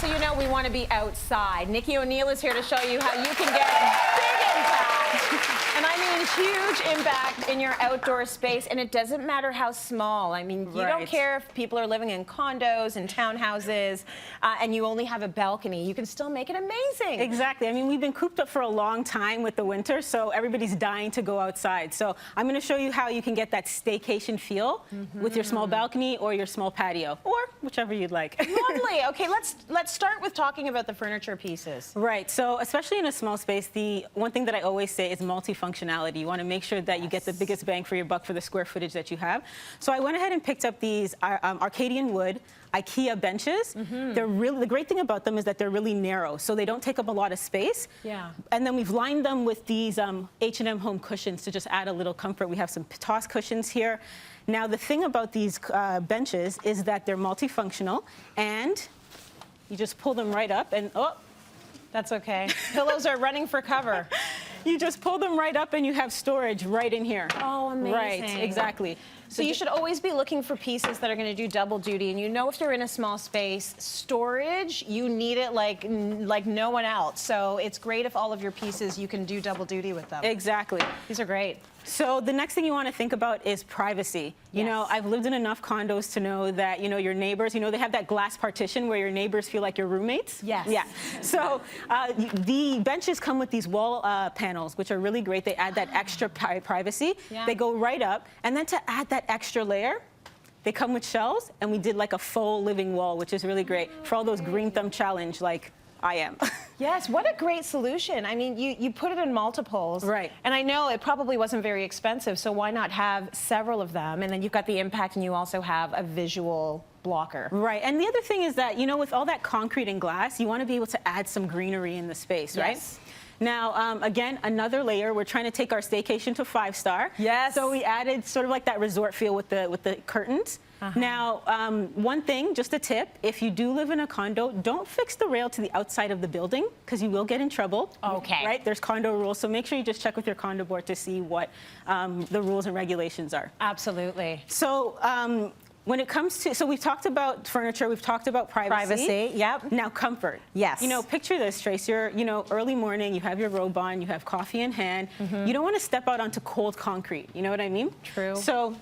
So you know we want to be outside. Nikki Onile is here to show you how you can get big impact. And I mean huge impact in your outdoor space, and it doesn't matter how small. I mean, you don't care if people are living in condos and townhouses, and you only have a balcony. You can still make it amazing. Exactly. I mean, we've been cooped up for a long time with the winter, so everybody's dying to go outside. So I'm going to show you how you can get that staycation feel with your small balcony or your small patio, or whichever you'd like. Lovely. Okay, let's start with talking about the furniture pieces. Right. So especially in a small space, the one thing that I always say is multifunctionality. You want to make sure that you get the biggest bang for your buck for the square footage that you have. So I went ahead and picked up these Arcadian wood IKEA benches. They're really, the great thing about them is that they're really narrow, so they don't take up a lot of space. Yeah. And then we've lined them with these H&M home cushions to just add a little comfort. We have some toss cushions here. Now the thing about these benches is that they're multifunctional, and you just pull them right up and That's okay. Pillows are running for cover. You just pull them right up and you have storage right in here. Oh, amazing. Right, exactly. So you should always be looking for pieces that are going to do double duty. And you know, if you're in a small space, storage, you need it like no one else. So it's great if all of your pieces, you can do double duty with them. Exactly. These are great. So the next thing you want to think about is privacy. You know, I've lived in enough condos to know that, you know, your neighbors, you know, they have that glass partition where your neighbors feel like your roommates. Yes. Yeah. So the benches come with these wall panels, which are really great. They add that extra privacy. Yeah. They go right up. And then to add that extra layer, they come with shelves, and we did like a faux living wall, which is really great for all those green thumb challenge like I am. Yes, what a great solution. I mean, you put it in multiples. Right. And I know it probably wasn't very expensive, so why not have several of them? And then you've got the impact, and you also have a visual blocker. Right. And the other thing is that, you know, with all that concrete and glass, you want to be able to add some greenery in the space, right? Yes. Now, again, another layer. We're trying to take our staycation to 5-star. Yes. So we added sort of like that resort feel with the curtains. Now, one thing, just a tip, if you do live in a condo, don't fix the rail to the outside of the building, because you will get in trouble. Okay. Right? There's condo rules, so make sure you just check with your condo board to see what the rules and regulations are. Absolutely. So, when it comes to, so we've talked about furniture, we've talked about privacy. Yep. Now comfort. Yes. You know, picture this, Trace. You're, you know, early morning, you have your robe on, you have coffee in hand. You don't want to step out onto cold concrete. You know what I mean? True. So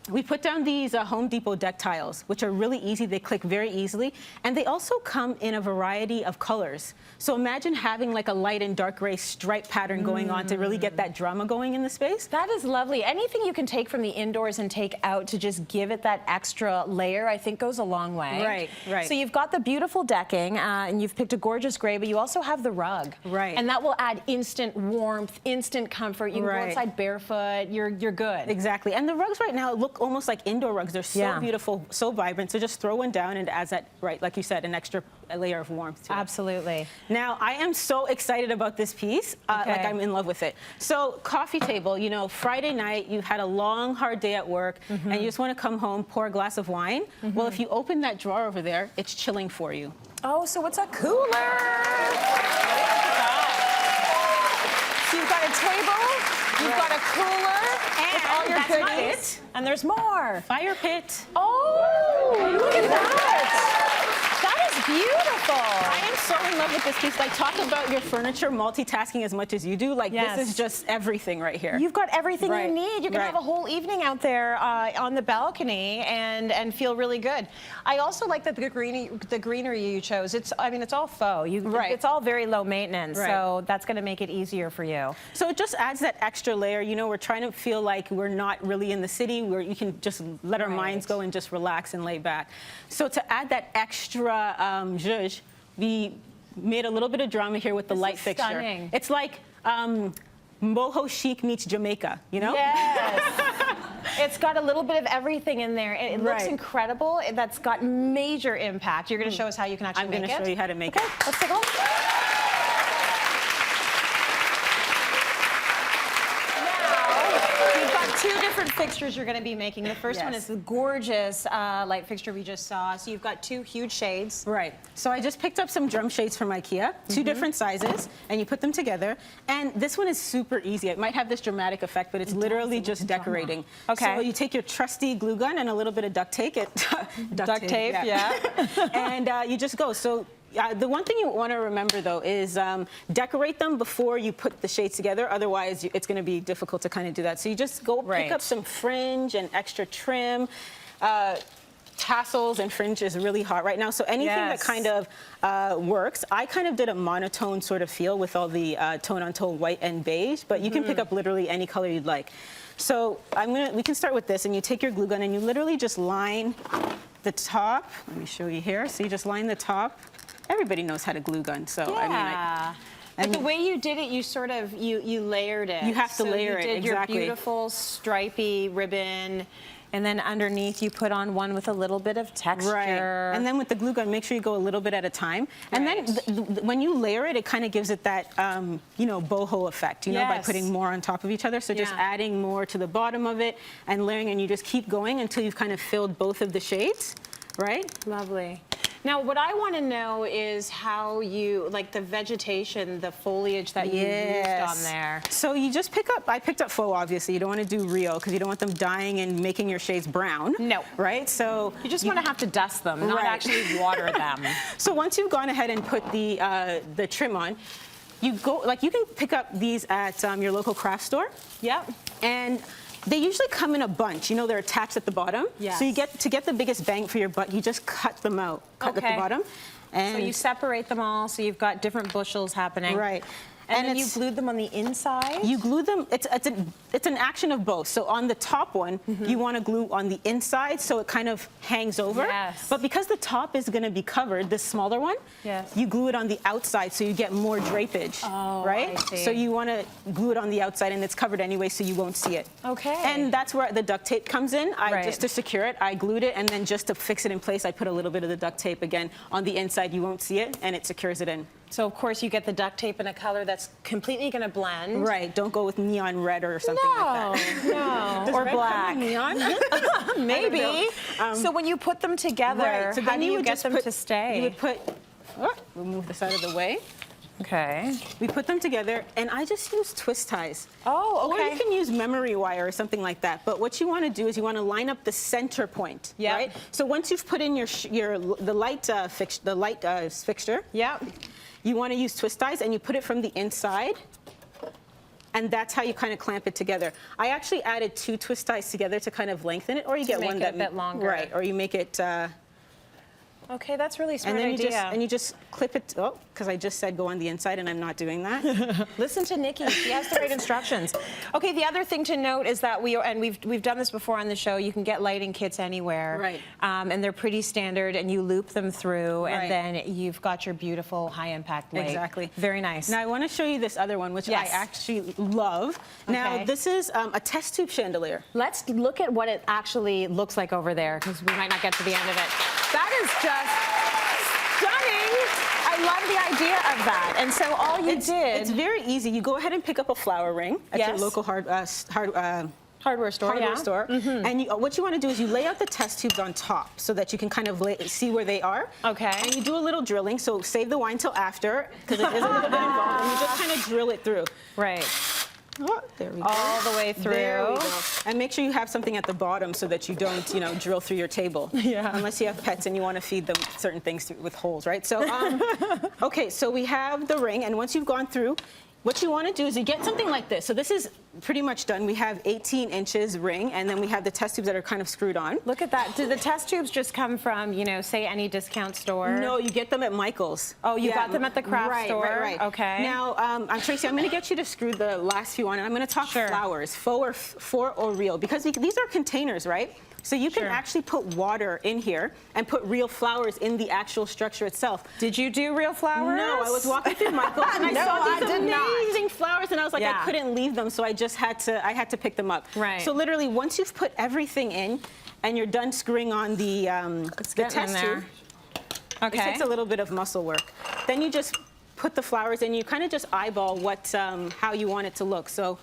we put down these Home Depot deck tiles, which are really easy. They click very easily. And they also come in a variety of colors. So imagine having like a light and dark gray stripe pattern going on to really get that drama going in the space. That is lovely. Anything you can take from the indoors and take out to just give it that extra layer, I think goes a long way. Right, right. So you've got the beautiful decking, and you've picked a gorgeous gray, but you also have the rug. Right. And that will add instant warmth, instant comfort. You can go outside barefoot. You're good. Exactly. And the rugs right now look almost like indoor rugs. They're so beautiful, so vibrant. So just throw one down, and it adds that, right, like you said, an extra layer of warmth to it. Absolutely. Now, I am so excited about this piece. Like, I'm in love with it. So, coffee table, you know, Friday night, you've had a long, hard day at work, and you just want to come home, pour a glass of wine. Well, if you open that drawer over there, it's chilling for you. Oh, so it's a cooler. So you've got a table, you've got a cooler, and all your goodies. And there's more. Fire pit. Oh, look at that. That is beautiful. I am so in love with this piece. Like, talk about your furniture multitasking as much as you do. Like, this is just everything right here. You've got everything you need. You can have a whole evening out there on the balcony and feel really good. I also like that the greenery you chose. I mean, it's all faux. It's all very low maintenance, so that's going to make it easier for you. So it just adds that extra layer. You know, we're trying to feel like we're not really in the city, where you can just let our minds go and just relax and lay back. So to add that extra zhuzh, we made a little bit of drama here with the light fixture. Stunning. It's like boho chic meets Jamaica, you know? Yes. It's got a little bit of everything in there. It looks incredible. That's got major impact. You're going to show us how you can actually make it? I'm going to show you how to make it. Let's take a look. Two different fixtures you're going to be making. The first one is the gorgeous light fixture we just saw. So you've got two huge shades. Right. So I just picked up some drum shades from IKEA, two different sizes, and you put them together. And this one is super easy. It might have this dramatic effect, but it's literally just decorating. Okay. So you take your trusty glue gun and a little bit of duct tape. Duct tape, yeah. And you just go. So The one thing you want to remember, though, is decorate them before you put the shades together. Otherwise, it's going to be difficult to kind of do that. So you just go pick up some fringe and extra trim. Tassels and fringe is really hot right now. So anything that kind of works. I kind of did a monotone sort of feel with all the tone-on-tone white and beige, but you can pick up literally any color you'd like. So we can start with this, and you take your glue gun and you literally just line the top. Let me show you here. So you just line the top. Everybody knows how to glue gun, so I mean, but the way you did it, you sort of, you layered it. You have to layer it, exactly. You did your beautiful stripy ribbon, and then underneath you put on one with a little bit of texture. Right. And then with the glue gun, make sure you go a little bit at a time. And then when you layer it, it kind of gives it that, you know, boho effect, you know, by putting more on top of each other. So just adding more to the bottom of it and layering, and you just keep going until you've kind of filled both of the shades, right? Lovely. Now, what I want to know is how you, like the vegetation, the foliage that you used on there. So you just I picked up faux, obviously. You don't want to do real because you don't want them dying and making your shades brown. No. Right? So you just want to have to dust them, not actually water them. So once you've gone ahead and put the trim on, you can pick up these at your local craft store. Yep. And they usually come in a bunch. You know, they're attached at the bottom. Yes. So to get the biggest bang for your buck, you just cut them out. Cut at the bottom. And so you separate them all, so you've got different bushels happening. Right. And then you glued them on the inside? You glue them, it's an action of both. So on the top one, you want to glue on the inside so it kind of hangs over. Yes. But because the top is going to be covered, this smaller one, you glue it on the outside so you get more drapage. Oh, right? I see. So you want to glue it on the outside, and it's covered anyway so you won't see it. Okay. And that's where the duct tape comes in. Just to secure it, I glued it, and then just to fix it in place, I put a little bit of the duct tape again on the inside. You won't see it, and it secures it in. So, of course, you get the duct tape in a color that's completely going to blend. Right. Don't go with neon red or something like that. No. Or red black. Neon? Maybe. So when you put them together, so how then do you you would get just them to stay? You would put... we'll move this out of the way. Okay. We put them together, and I just use twist ties. Oh, okay. Or you can use memory wire or something like that. But what you want to do is you want to line up the center point, right? So once you've put in the light fixture, you want to use twist ties, and you put it from the inside, and that's how you kind of clamp it together. I actually added 2 twist ties together to kind of lengthen it, or you get one that a bit longer. Right, or you make it. Okay, that's really smart and then idea. you just clip it. Oh, because I just said go on the inside, and I'm not doing that. Listen to Nikki; she has the right instructions. Okay, the other thing to note is that we've done this before on the show. You can get lighting kits anywhere, right? And they're pretty standard, and you loop them through, and then you've got your beautiful high-impact light. Exactly. Very nice. Now I want to show you this other one, which I actually love. Now this is a test tube chandelier. Let's look at what it actually looks like over there, because we might not get to the end of it. That is just stunning. I love the idea of that. And so all you did... It's very easy. You go ahead and pick up a flower ring at your local hardware store. And what you want to do is you lay out the test tubes on top so that you can kind of see where they are. Okay. And you do a little drilling, so save the wine till after, because it is a little bit involved, and you just kind of drill it through. Right. Oh, there we go. All the way through. There we go. And make sure you have something at the bottom so that you don't, drill through your table. Yeah. Unless you have pets and you want to feed them certain things with holes, right? So, okay, so we have the ring, and once you've gone through, what you want to do is you get something like this. So this is pretty much done. We have 18 inches ring, and then we have the test tubes that are kind of screwed on. Look at that. Do the test tubes just come from, say any discount store? No, you get them at Michael's. Oh, you got them at the craft store? Right. Okay. Now, Tracy, I'm going to get you to screw the last few on, and I'm going to talk flowers, faux or real, because these are containers, right? So you can actually put water in here and put real flowers in the actual structure itself. Did you do real flowers? No, I was walking through Michael's and I saw these amazing flowers, and I was like, I couldn't leave them, so I just had to pick them up. Right. So literally, once you've put everything in and you're done screwing on the test tube, it takes a little bit of muscle work. Then you just put the flowers in. You kind of just eyeball how you want it to look. So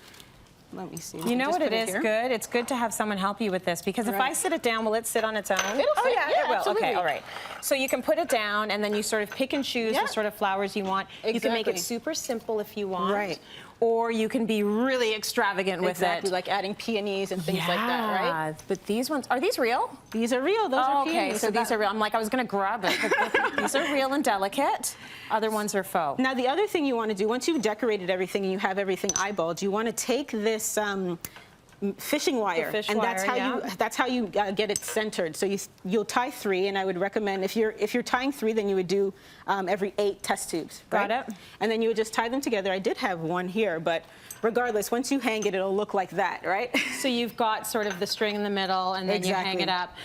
Let me see. You know Just what it put is here. good? It's good to have someone help you with this because if I Right. sit it down, will it sit on its own? It'll Oh sit, yeah, yeah, it will. absolutely. Okay, all right. So you can put it down and then you sort of pick and choose Yeah. the sort of flowers you want. You can make it Exactly. super simple if you want. Right. Or you can be really extravagant with Exactly, it. like adding peonies and things like that, right? Yeah, but these ones, are these real? These are real. Those Oh, are okay, peonies. so these are real. I'm like, I was gonna grab it. But these are real and delicate. Other ones are faux. Now, the other thing you want to do, once you've decorated everything and you have everything eyeballed, you want to take this fishing wire, fish and that's wire, how that's how you get it centered. So you'll tie 3, and I would recommend if you're tying 3, then you would do every 8 test tubes. Right? Got it. And then you would just tie them together. I did have one here, but regardless, once you hang it, it'll look like that, right? So you've got sort of the string in the middle and then you hang Exactly. it up.